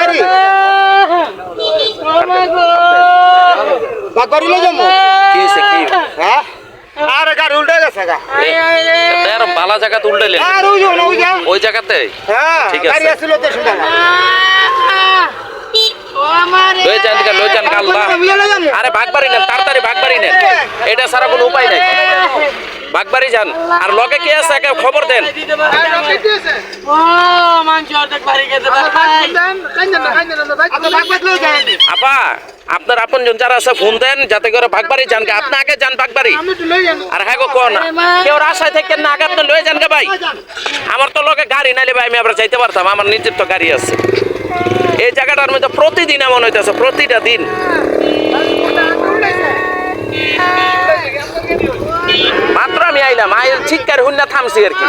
বাগবাড়ি বাগবাড়ি লো যাবো কি হইছে কি হ্যাঁ আরে গাড়ি উল্টে গেছে গা এর বালা জায়গা উল্টাইলেন আর ওই যাও না ওই যাও ওই জায়গাতে হ্যাঁ ঠিক আছে। গাড়ি আসছিল তো শুনলাম লই যান কাল্লা আরে বাগবাড়ি নেন তাড়াতাড়ি বাগবাড়ি নেন এটা ছাড়া কোনো উপায় নাই বাগবাড়ি যান আর লগে কে আছে একে খবর দেন আপা আপনার আপনজন যারা আছে ফোন দেন যাতে করে বাগবাড়ি যান গে। আপনি আগে যান বাগবাড়ি আর হ্যাঁ গো কোন কেউ আশায় থাকেন না আগে আপনি লয়ে যান গে ভাই আমার তো লগে গাড়ি নাইলে ভাই আমি আবার যাইতে পারতাম আমার নিজের তো গাড়ি আছে এই জায়গাটার মধ্যে প্রতিদিন এমন হইতেছে প্রতিটা দিন মাত্র আমি আইলাম আইল চিৎকার হুন্না থামছি আর কি